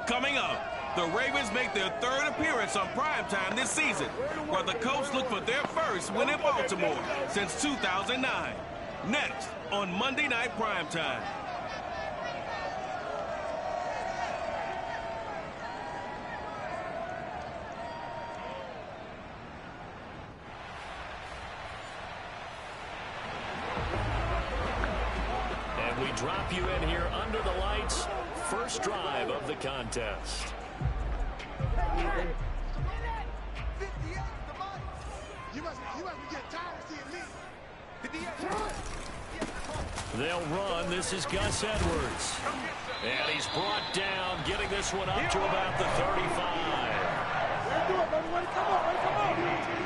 Coming up, the Ravens make their third appearance on primetime this season, where the Colts look for their first win in Baltimore since 2009. Next on Monday Night Primetime. And we drop you in here under the lights. First drive of the contest. They'll run. This is Gus Edwards. And he's brought down, getting this one up to about the 35.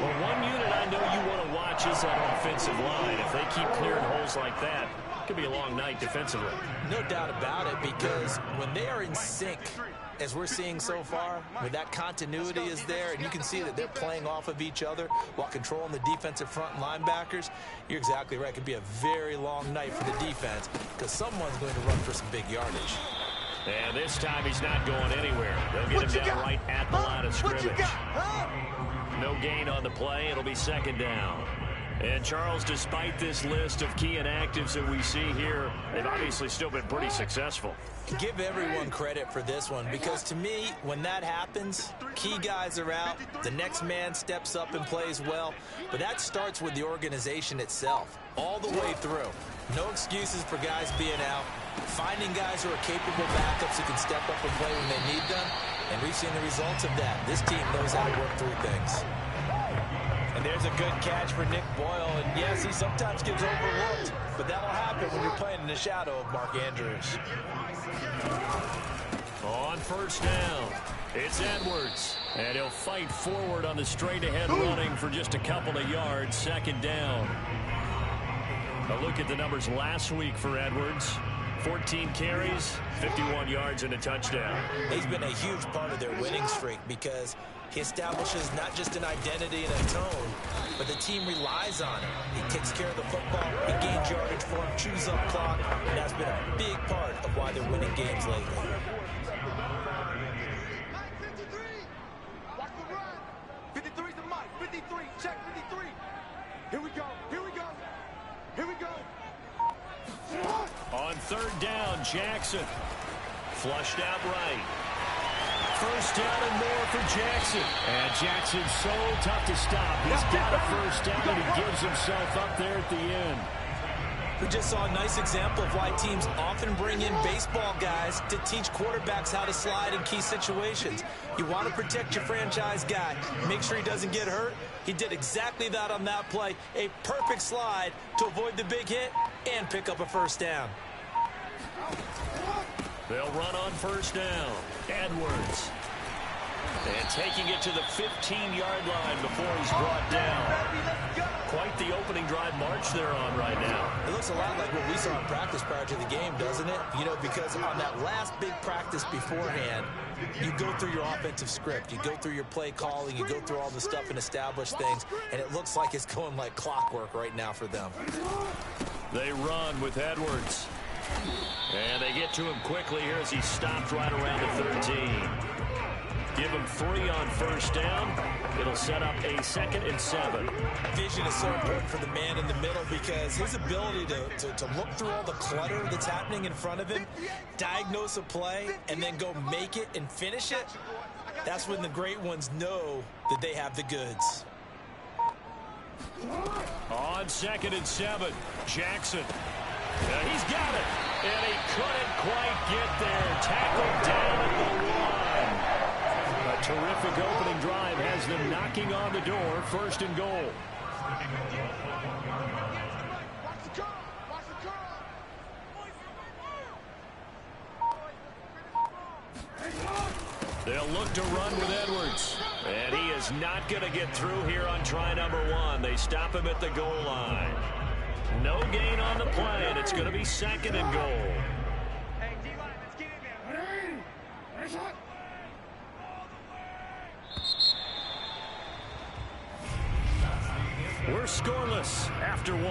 Well, one unit I know you want to watch is that offensive line. If they keep clearing holes like that, it could be a long night defensively. No doubt about it, because when they are in sync, as we're seeing so far, when that continuity is there, and you can see that they're playing off of each other while controlling the defensive front linebackers, you're exactly right. It could be a very long night for the defense because someone's going to run for some big yardage. And this time he's not going anywhere. They'll get him down right at the line of scrimmage. No gain on the play. It'll be second down. And, Charles, despite this list of key inactives that we see here, they've obviously still been pretty successful. Give everyone credit for this one, because to me, when that happens, key guys are out, the next man steps up and plays well, but that starts with the organization itself, all the way through. No excuses for guys being out, finding guys who are capable backups who can step up and play when they need them, and we've seen the results of that. This team knows how to work through things. And there's a good catch for Nick Boyle. And yes, he sometimes gets overlooked, but that'll happen when you're playing in the shadow of Mark Andrews. On first down, it's Edwards. And he'll fight forward on the straight-ahead running for just a couple of yards. Second down. A look at the numbers last week for Edwards. 14 carries, 51 yards, and a touchdown. He's been a huge part of their winning streak because he establishes not just an identity and a tone, but the team relies on him. He takes care of the football, he gains yardage for him, chews up clock, and that's been a big part of why they're winning games lately. Watch the run. 53's the mic. 53. Check 53. Here we go. Here we go. Here we go. On third down, Jackson. Flushed out right. First down and more for Jackson. And Jackson's so tough to stop. He's got a first down, and he gives himself up there at the end. We just saw a nice example of why teams often bring in baseball guys to teach quarterbacks how to slide in key situations. You want to protect your franchise guy. Make sure he doesn't get hurt. He did exactly that on that play. A perfect slide to avoid the big hit and pick up a first down. They'll run on first down. Edwards. And taking it to the 15-yard line before he's brought down. Quite the opening drive march they're on right now. It looks a lot like what we saw in practice prior to the game, doesn't it? You know, because on that last big practice beforehand, you go through your offensive script. You go through your play calling. You go through all the stuff and establish things. And it looks like it's going like clockwork right now for them. They run with Edwards. And they get to him quickly here as he stopped right around the 13. Give him 3 on first down. It'll set up a 2nd and 7. Vision is so important for the man in the middle because his ability to look through all the clutter that's happening in front of him, diagnose a play, and then go make it and finish it, that's when the great ones know that they have the goods. On 2nd and 7, Jackson. He's got it. And he couldn't quite get there. Tackled down at the line. A terrific opening drive has them knocking on the door. 1st and goal. They'll look to run with Edwards. And he is not going to get through here on try number 1. They stop him at the goal line. No gain on the play, and it's going to be 2nd and goal. Hey, D-line, let's get in there. We're scoreless after 1.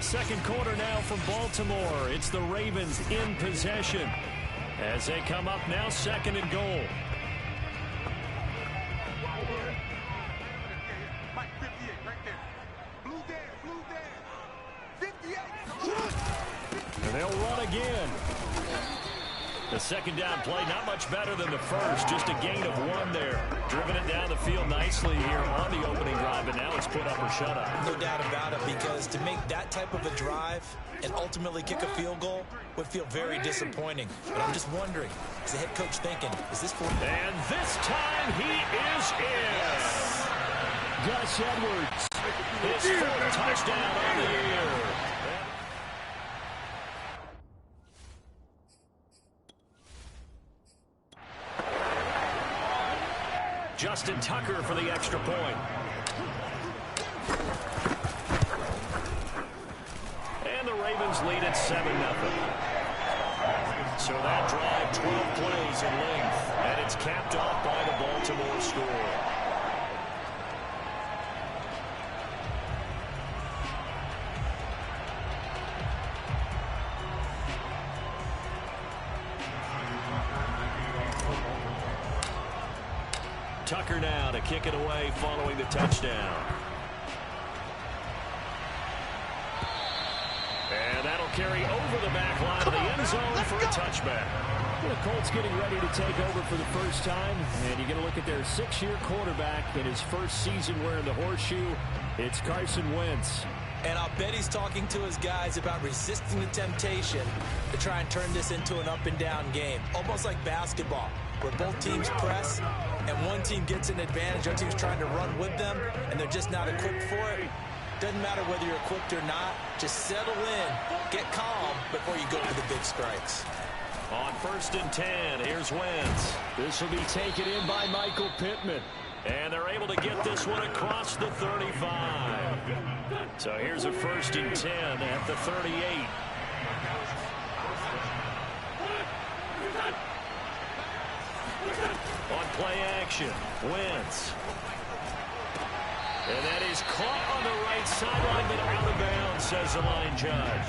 Second quarter now from Baltimore. It's the Ravens in possession as they come up now, second and goal. And they'll run again. The second down play, not much better than the first. Just a gain of 1 there. Driven it down the field nicely here on the opening drive, and now it's put up or shut up. No doubt about it, because to make that type of a drive and ultimately kick a field goal would feel very disappointing. But I'm just wondering, is the head coach thinking, is this for... And this time he is in. Gus Edwards, his 4th touchdown on the year. Justin Tucker for the extra point. And the Ravens lead at 7-0. So that drive, 12 plays in length, and it's capped off by the Baltimore score. Tucker now to kick it away following the touchdown. And that'll carry over the back line of the end zone for a touchback. The Colts getting ready to take over for the first time, and you're going to look at their 6-year quarterback in his first season wearing the horseshoe. It's Carson Wentz. And I'll bet he's talking to his guys about resisting the temptation to try and turn this into an up-and-down game, almost like basketball, where both teams press, and one team gets an advantage, the other team's trying to run with them, and they're just not equipped for it. Doesn't matter whether you're equipped or not. Just settle in, get calm before you go for the big strikes. On 1st and 10, here's Wentz. This will be taken in by Michael Pittman. And they're able to get this one across the 35. So here's a 1st and 10 at the 38. On play action, Wentz. And that is caught on the right sideline, but out of bounds, says the line judge.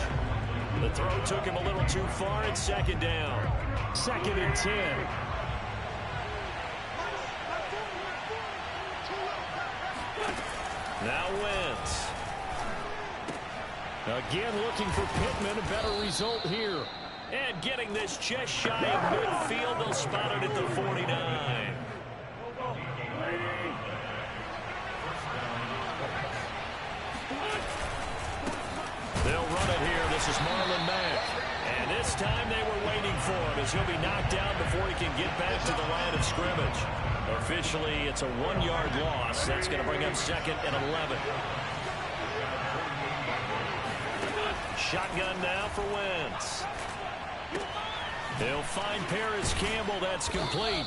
The throw took him a little too far. It's 2nd down. 2nd and 10. Now Wentz. Again looking for Pittman, a better result here. And getting this just shy of midfield, they'll spot it at the 49. They'll run it here. This is Marlon Mack. And this time they were waiting for him as he'll be knocked down before he can get back to the line of scrimmage. Officially, it's a 1-yard loss. That's going to bring up 2nd and 11. Shotgun now for Wentz. He'll find Paris Campbell. That's complete.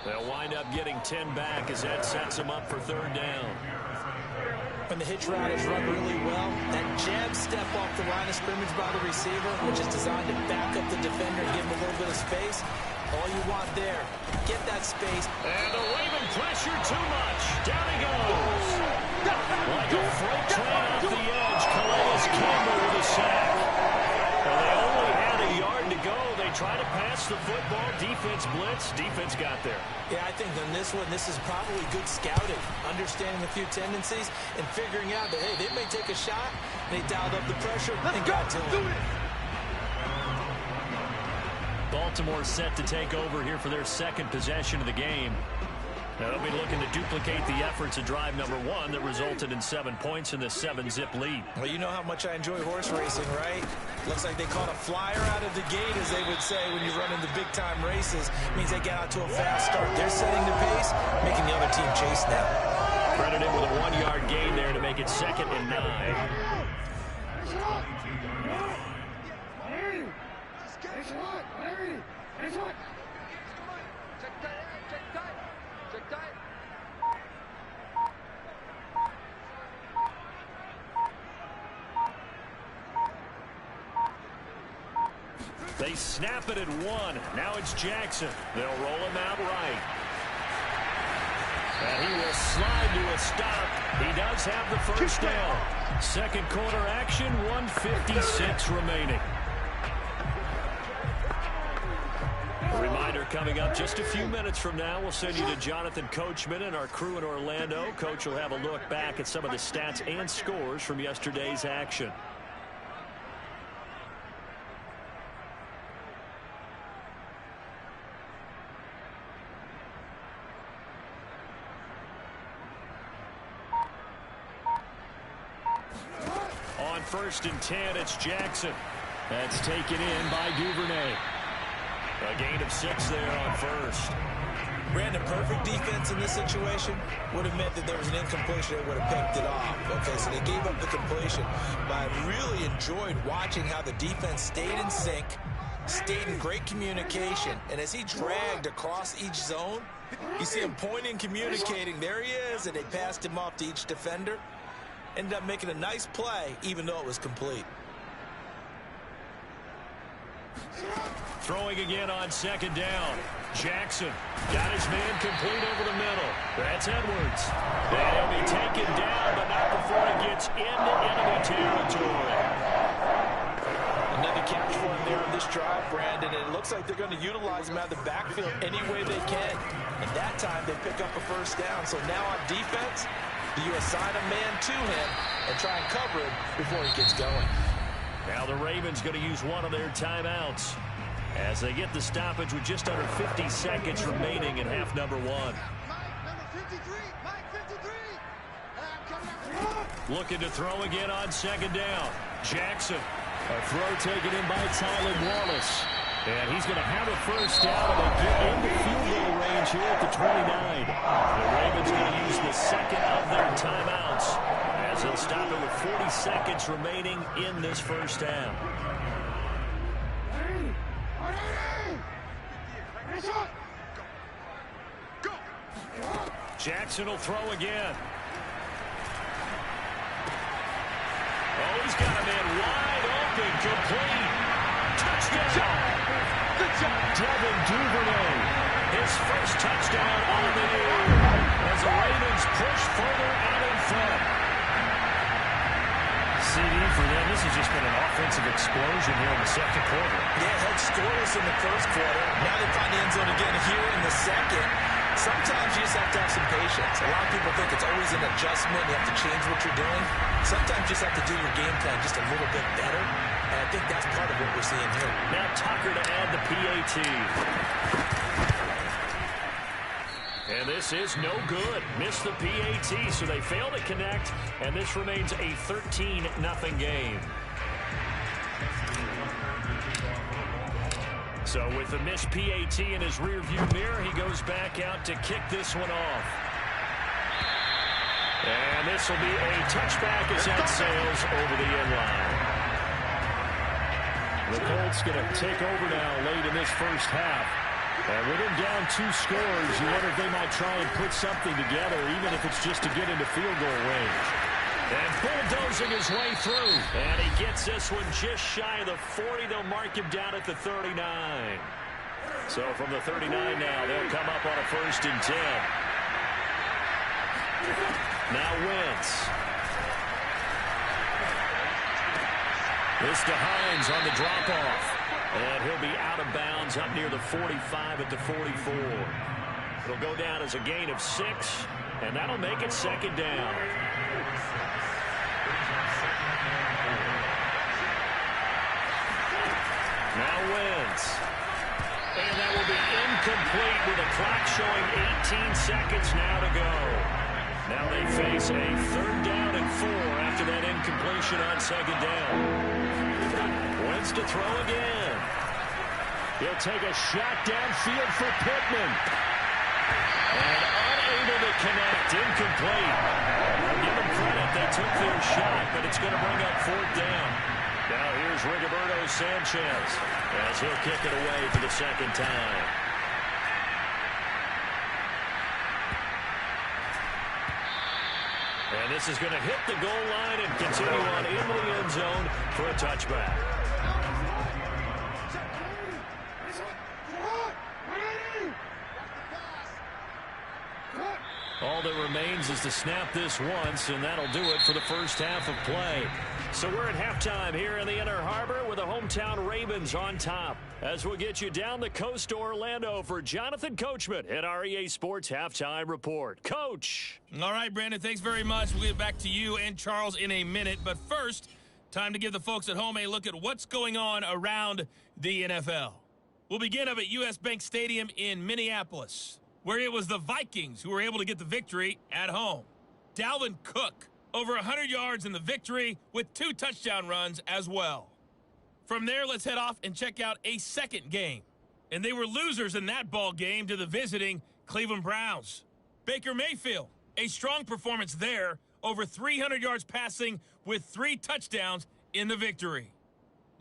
They'll wind up getting 10 back as that sets them up for 3rd down. When the hitch route is run really well, that jab step off the line of scrimmage by the receiver, which is designed to back up the defender and give him a little bit of space, all you want there, get that space. And the Raven pressure too much. Down he goes. Like a freight train off the edge, Calais Campbell with a sack. Well, they only had a yard to go. They try to pass the football. Defense blitz. Defense got there. Yeah, I think on this one, this is probably good scouting, understanding a few tendencies, and figuring out that, hey, they may take a shot. They dialed up the pressure and got to him. Baltimore set to take over here for their 2nd possession of the game. Now they'll be looking to duplicate the efforts of drive number 1 that resulted in 7 points in the 7-zip lead. Well, you know how much I enjoy horse racing, right? Looks like they caught a flyer out of the gate, as they would say when you run into big-time races. It means they get out to a fast start. They're setting the pace, making the other team chase now. Credited with a 1-yard gain there to make it 2nd and 9. They snap it at 1. Now it's Jackson. They'll roll him out right. And he will slide to a stop. He does have the first down. Second quarter action, 1:56 remaining. A reminder coming up just a few minutes from now. We'll send you to Jonathan Coachman and our crew in Orlando. Coach will have a look back at some of the stats and scores from yesterday's action. On 1st and 10, it's Jackson. That's taken in by Duvernay. A gain of 6 there on 1st. Brandon, perfect defense in this situation would have meant that there was an incompletion. They would have picked it off. Okay, so they gave up the completion. But I really enjoyed watching how the defense stayed in sync, stayed in great communication. And as he dragged across each zone, you see him pointing, communicating. There he is, and they passed him off to each defender. Ended up making a nice play, even though it was complete. Throwing again on 2nd down. Jackson got his man complete over the middle. That's Edwards. And he'll be taken down, but not before he gets into enemy territory. Another catch for him there on this drive, Brandon. And it looks like they're going to utilize him out of the backfield any way they can. And that time they pick up a first down. So now on defense, you assign a man to him and try and cover him before he gets going. Now the Ravens going to use one of their timeouts as they get the stoppage with just under 50 seconds remaining in half number 1. Looking to throw again on 2nd down. Jackson. A throw taken in by Tyler Wallace. And he's going to have a first down, and they get into field goal range here at the 29. The Ravens going to use the second of their timeouts as they'll stop it with 40 seconds remaining in this first half. Jackson will throw again. Oh, he's got a man wide open, complete. Touchdown. Good job. Devin Duvernay. His first touchdown on the year as the Ravens push further out in front. CD for them. This has just been an offensive explosion here in the second quarter. Yeah, held scoreless in the first quarter. Now they find the end zone again here in the second. Sometimes you just have to have some patience. A lot of people think it's always an adjustment. You have to change what you're doing. Sometimes you just have to do your game plan just a little bit better. And I think that's part of what we're seeing here. Now Tucker to add the PAT. And this is no good. Missed the PAT, so they fail to connect. And this remains a 13-0 game. So with the missed PAT in his rearview mirror, he goes back out to kick this one off. And this will be a touchback as that sails over the end line. The Colts going to take over now late in this first half. And with him down 2 scores, you wonder if they might try and put something together, even if it's just to get into field goal range. And bulldozing his way through. And he gets this one just shy of the 40. They'll mark him down at the 39. So from the 39 now, they'll come up on a 1st and 10. Now Wentz. This to Hines on the drop-off. And he'll be out of bounds up near the 45 at the 44. It'll go down as a gain of 6, and that'll make it 2nd down. Now Wentz. And that will be incomplete with the clock showing 18 seconds now to go. Now they face a 3rd down and 4 after that incompletion on 2nd down. Wentz to throw again. He'll take a shot downfield for Pittman. And unable to connect, incomplete. I'll give them credit, they took their shot, but it's going to bring up 4th down. Now here's Rigoberto Sanchez as he'll kick it away for the 2nd time. And this is going to hit the goal line and continue on into the end zone for a touchback. all that remains is to snap this once, and that'll do it for the first half of play. So we're at halftime here in the Inner Harbor with the hometown Ravens on top. As we'll get you down the coast to Orlando for Jonathan Coachman at our EA Sports Halftime Report. Coach. All right, Brandon, thanks very much. We'll get back to you and Charles in a minute. But first, time to give the folks at home a look at what's going on around the NFL. We'll begin up at U.S. Bank Stadium in Minneapolis, where it was the Vikings who were able to get the victory at home. Dalvin Cook, over 100 yards in the victory with 2 touchdown runs as well. From there, let's head off and check out a second game. And they were losers in that ball game to the visiting Cleveland Browns. Baker Mayfield, a strong performance there, over 300 yards passing with 3 touchdowns in the victory.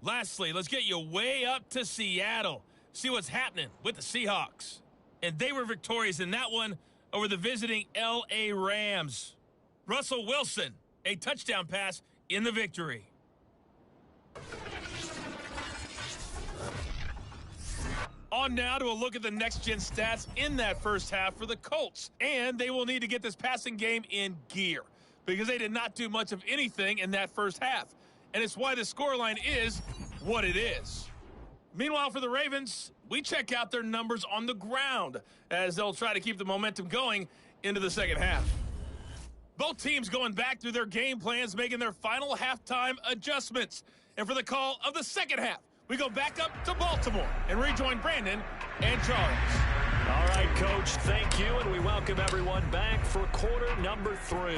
Lastly, let's get you way up to Seattle. See what's happening with the Seahawks. And they were victorious in that one over the visiting L.A. Rams. Russell Wilson, a touchdown pass in the victory. On now to a look at the next-gen stats in that first half for the Colts. And they will need to get this passing game in gear because they did not do much of anything in that first half. And it's why the scoreline is what it is. Meanwhile, for the Ravens, we check out their numbers on the ground as they'll try to keep the momentum going into the second half. Both teams going back through their game plans, making their final halftime adjustments. And for the call of the second half, we go back up to Baltimore and rejoin Brandon and Charles. All right, Coach, thank you, and we welcome everyone back for quarter number 3.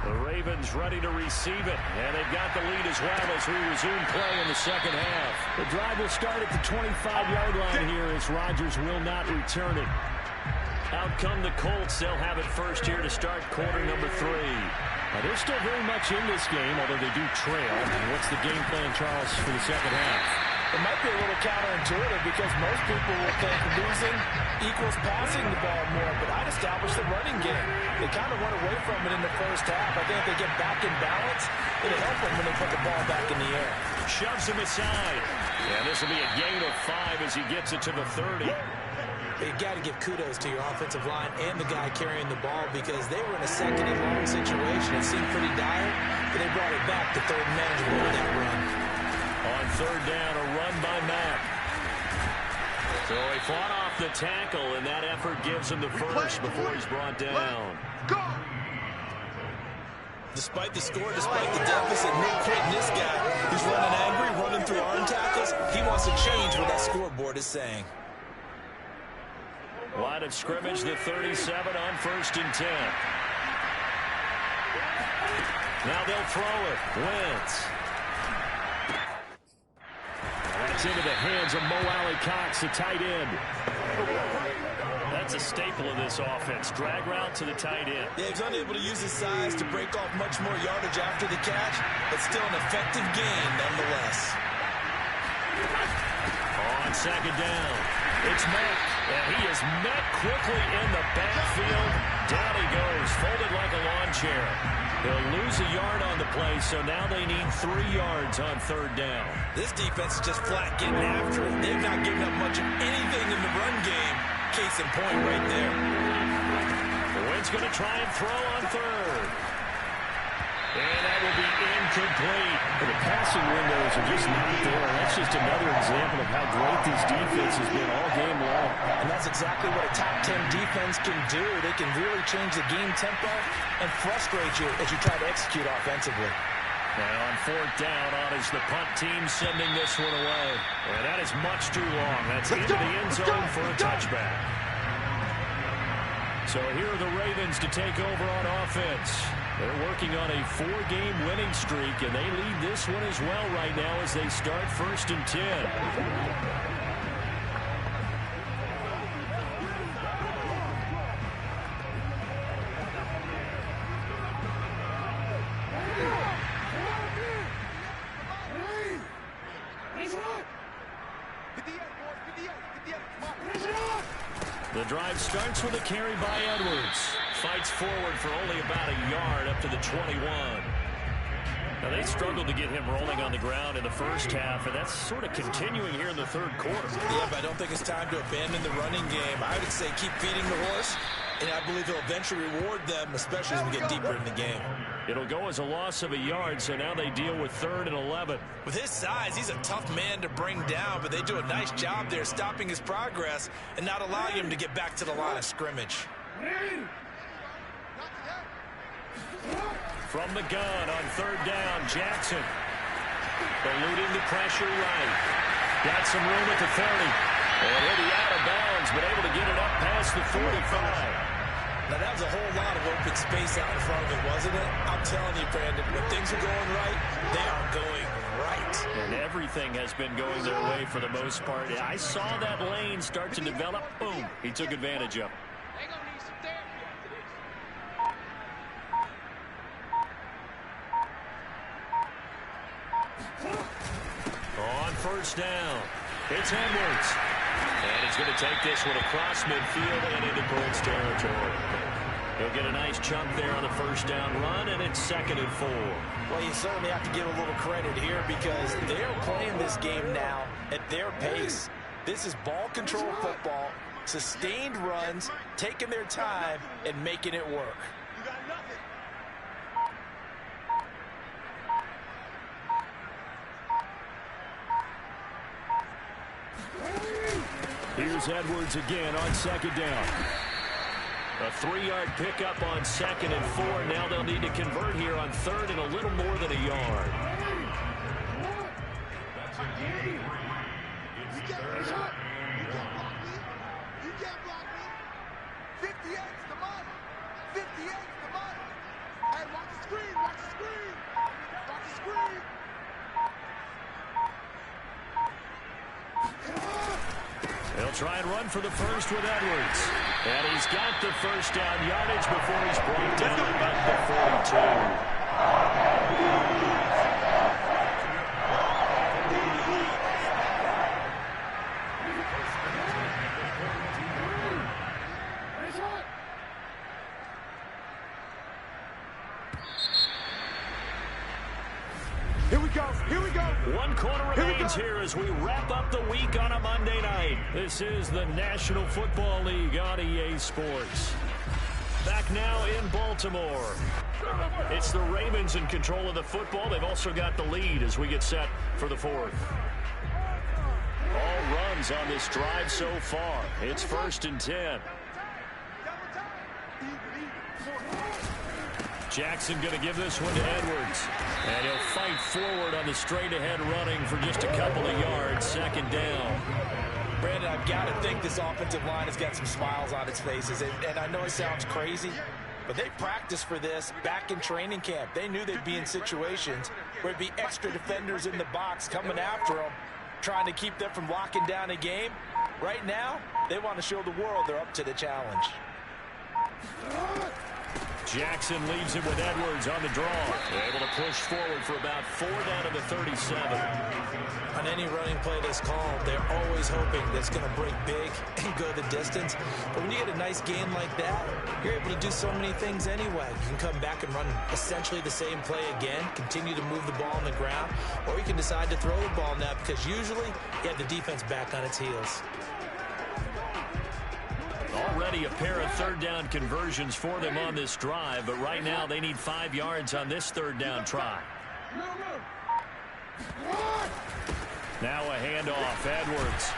The Ravens ready to receive it, and they've got the lead as well as we resume play in the second half. The drive will start at the 25-yard line here as Rodgers will not return it. Out come the Colts. They'll have it first here to start quarter number 3. Now, they're still very much in this game, although they do trail. And what's the game plan, Charles, for the second half? It might be a little counterintuitive because most people will think losing equals passing the ball more, but I'd establish the running game. They kind of went away from it in the first half. I think if they get back in balance, it'll help them when they put the ball back in the air. Shoves him aside. Yeah, this will be a gain of 5 as he gets it to the 30. You got to give kudos to your offensive line and the guy carrying the ball because they were in a second and long situation. It seemed pretty dire, but they brought it back to third and manageable with that run. On third down, a run by Mack. So he fought off the tackle, and that effort gives him the first before he's brought down. Despite the score, despite the deficit, Nick quitting this guy who's running angry, running through arm tackles, he wants to change what that scoreboard is saying. Line of scrimmage, the 37 on 1st and 10. Now they'll throw it. Wentz. That's into the hands of Mo Alley-Cox, the tight end. That's a staple of this offense. Drag route to the tight end. Yeah, he's unable to use his size to break off much more yardage after the catch, but still an effective gain nonetheless. On second down, it's Mack, and he is met quickly in the backfield. Down he goes, folded like a lawn chair. They'll lose a yard on the play, so now they need 3 yards on third down. This defense is just flat getting after it. They've not given up much of anything in the run game. Case in point right there. The Wentz going to try and throw on third. And that will be incomplete. The passing windows are just not there. That's just another example of how great this defense has been all game long. And that's exactly what a top 10 defense can do. They can really change the game tempo and frustrate you as you try to execute offensively. And on fourth down, on is the punt team sending this one away. And that is much too long. That's into the end zone for a touchback. So here are the Ravens to take over on offense. They're working on a 4-game winning streak, and they lead this one as well right now as they start 1st and 10. The drive starts with a carry by Edwards. Fights forward for only about a yard up to the 21. Now, they struggled to get him rolling on the ground in the first half, and that's sort of continuing here in the third quarter. Yeah, but I don't think it's time to abandon the running game. I would say keep feeding the horse And I believe he'll eventually reward them, especially as we get deeper in the game. It'll go as a loss of a yard, so now they deal with 3rd and 11. With his size, he's a tough man to bring down, but they do a nice job there stopping his progress and not allowing him to get back to the line of scrimmage. From the gun on 3rd down, Jackson. Eluding the pressure right. Got some room at the 30. And he'll be out of bounds, but able to get it up past the 45. Now, that was a whole lot of open space out in front of it, wasn't it? I'm telling you, Brandon, when things are going right, they are going right. And everything has been going their way for the most part. I saw that lane start to develop. Boom. He took advantage of it. On 1st down, it's Edwards. And he's going to take this one across midfield and into Colts territory. He'll get a nice chunk there on the 1st down run, and it's 2nd and 4. Well, you certainly have to give a little credit here because they're playing this game now at their pace. This is ball control football, sustained runs, taking their time, and making it work. Here's Edwards again on 2nd down. A 3-yard pickup on 2nd and 4. Now they'll need to convert here on 3rd and a little more than a yard. They'll try and run for the first with Edwards. And he's got the 1st down yardage before he's brought down at the 42. One quarter remains here as we wrap up the week on a Monday night. This is the National Football League on EA Sports. Back now in Baltimore. It's the Ravens in control of the football. They've also got the lead as we get set for the 4th. All runs on this drive so far. It's 1st and 10. Jackson going to give this one to Edwards. And he'll fight forward on the straight-ahead running for just a couple of yards. 2nd down. Brandon, I've got to think this offensive line has got some smiles on its faces. And I know it sounds crazy, but they practiced for this back in training camp. They knew they'd be in situations where there'd be extra defenders in the box coming after them, trying to keep them from locking down a game. Right now, they want to show the world they're up to the challenge. Jackson leaves it with Edwards on the draw. They're able to push forward for about 4 down to the 37. On any running play that's called, they're always hoping that's going to break big and go the distance. But when you get a nice game like that, you're able to do so many things anyway. You can come back and run essentially the same play again, continue to move the ball on the ground, or you can decide to throw the ball now because usually you have the defense back on its heels. Already a pair of 3rd down conversions for them on this drive, but right now they need 5 yards on this 3rd down try. Now a handoff, Edwards.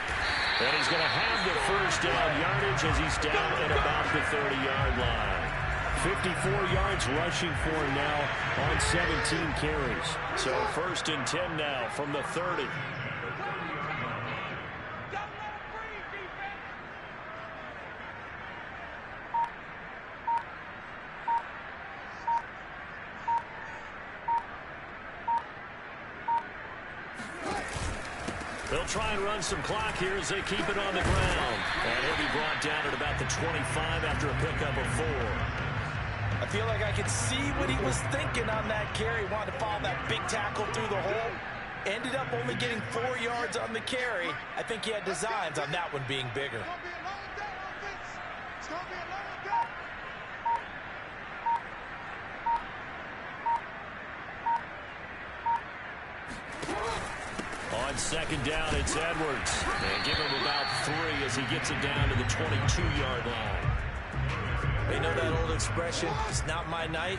And he's going to have the 1st down yardage as he's down at about the 30-yard line. 54 yards rushing for him now on 17 carries. So 1st and 10 now from the 30. They'll try and run some clock here as they keep it on the ground. And he'll be brought down at about the 25 after a pickup of 4. I feel like I could see what he was thinking on that carry. Wanted to follow that big tackle through the hole. Ended up only getting 4 yards on the carry. I think he had designs on that one being bigger. On 2nd down, it's Edwards. And give him about 3 as he gets it down to the 22-yard line. You know that old expression, it's not my night?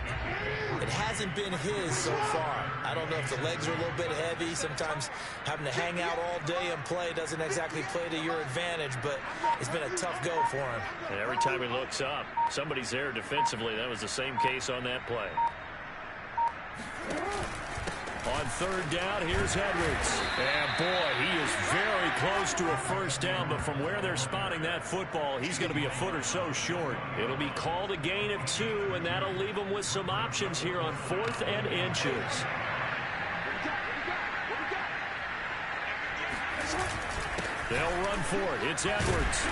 It hasn't been his so far. I don't know if the legs are a little bit heavy. Sometimes having to hang out all day and play doesn't exactly play to your advantage, but it's been a tough go for him. And every time he looks up, somebody's there defensively. That was the same case on that play. On third down, here's Edwards. And boy, he is very close to a first down, but from where they're spotting that football, he's going to be a foot or so short. It'll be called a gain of 2, and that'll leave him with some options here on 4th and inches. They'll run for it. It's Edwards.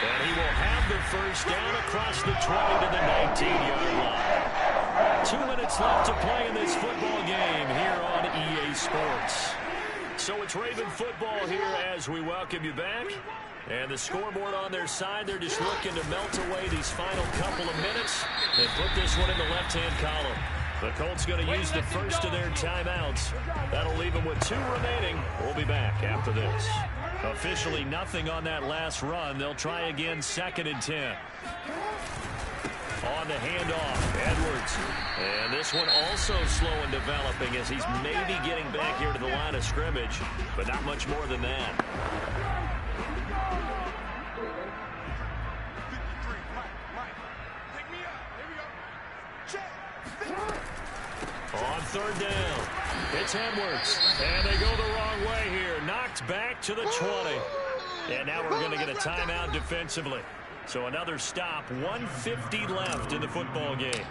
And he will have the first down across the 20 to the 19-yard line. 2 minutes left to play in this football game here on EA Sports. So it's Raven football here as we welcome you back. And the scoreboard on their side, they're just looking to melt away these final couple of minutes and put this one in the left-hand column. The Colts going to use the first of their timeouts. That'll leave them with 2 remaining. We'll be back after this. Officially nothing on that last run. They'll try again 2nd and 10. On the handoff, Edwards. And this one also slow in developing as he's maybe getting back here to the line of scrimmage, but not much more than that. On third down, it's Edwards. And they go the wrong way here. Knocked back to the 20. And now we're going to get a timeout defensively. So another stop, 1:50 left in the football game.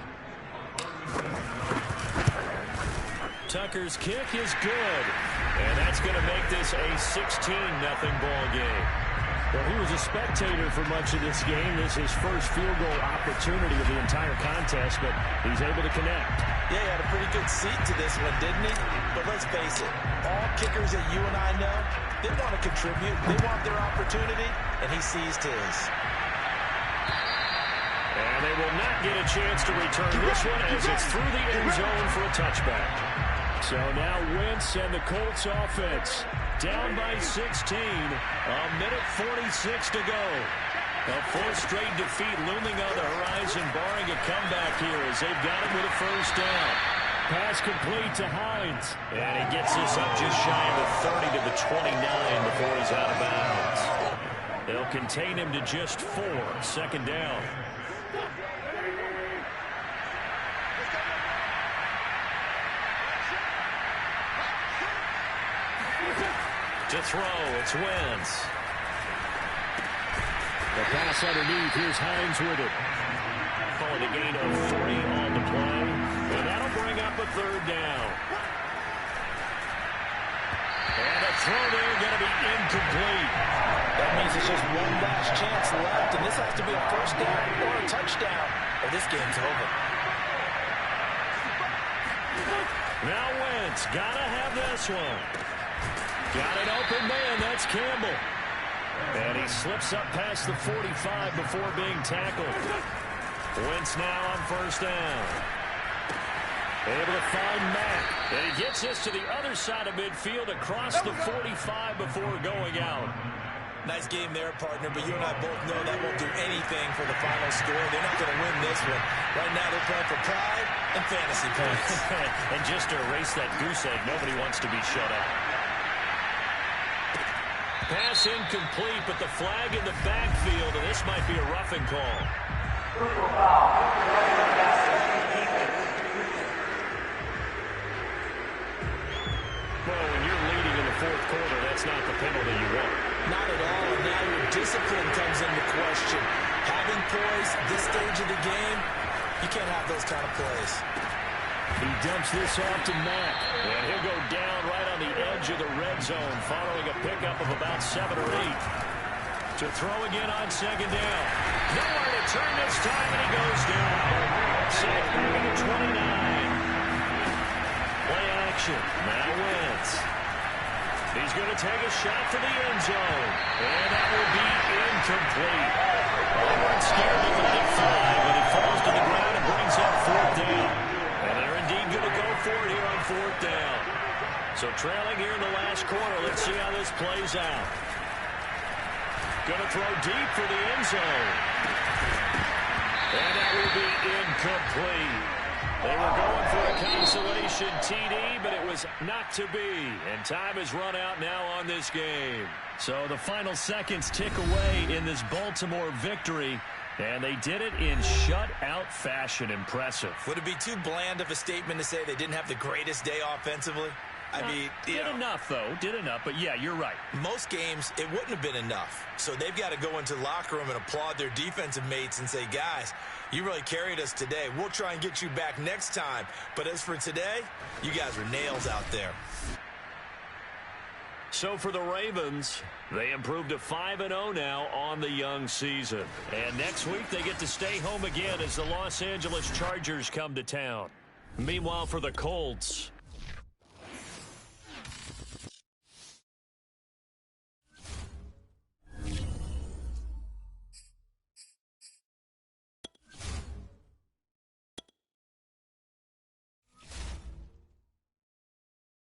Tucker's kick is good. And that's going to make this a 16-0 ball game. Well, he was a spectator for much of this game. This is his first field goal opportunity of the entire contest, but he's able to connect. Yeah, he had a pretty good seat to this one, didn't he? But let's face it, all kickers that you and I know, they want to contribute. They want their opportunity, and he seized his. And they will not get a chance to return this one as it's through the end zone for a touchback. So now Wentz and the Colts offense down by 16. A minute 46 to go. A 4th straight defeat looming on the horizon, barring a comeback here as they've got it with a first down. Pass complete to Hines. And he gets this up just shy of the 30 to the 29 before he's out of bounds. They'll contain him to just 4. 2nd down. To throw, it's Wentz. The pass underneath, here's Hines with it. Calling a gain of 3 on the play. And that'll bring up a 3rd down. And a throw there going to be incomplete. That means it's just one last chance left, and this has to be a first down or a touchdown, or this game's over. Now Wentz, gotta have this one. Got an open man, that's Campbell. And he slips up past the 45 before being tackled. Wentz now on first down. Able to find Mack. And he gets this to the other side of midfield across the 45 before going out. Nice game there, partner, but you and I both know that won't do anything for the final score. They're not going to win this one. Right now they're playing for pride and fantasy points. And just to erase that goose egg, nobody wants to be shut out. Pass incomplete, but the flag in the backfield, and this might be a roughing call. Well, when you're leading in the 4th quarter, that's not the penalty you want. Not at all, and now your discipline comes into question. Having poise this stage of the game, you can't have those kind of plays. He dumps this off to Mack. And he'll go down right on the edge of the red zone following a pickup of about 7 or 8. To throw again on 2nd down. Nowhere to turn this time, and he goes down. Sack back at the 29. Play action. Now Wentz. He's going to take a shot for the end zone. And that will be incomplete. They weren't scared to let it fly, but he falls to the ground and brings up 4th down. And they're indeed going to go for it here on 4th down. So trailing here in the last quarter. Let's see how this plays out. Going to throw deep for the end zone. And that will be incomplete. They were going for a consolation TD, but it was not to be. And time has run out now on this game. So the final seconds tick away in this Baltimore victory. And they did it in shutout fashion. Impressive. Would it be too bland of a statement to say they didn't have the greatest day offensively? I mean, did enough, though. Did enough. But, yeah, you're right. Most games, it wouldn't have been enough. So they've got to go into the locker room and applaud their defensive mates and say, guys, you really carried us today. We'll try and get you back next time. But as for today, you guys are nails out there. So for the Ravens, they improved to 5-0 now on the young season. And next week they get to stay home again as the Los Angeles Chargers come to town. Meanwhile for the Colts,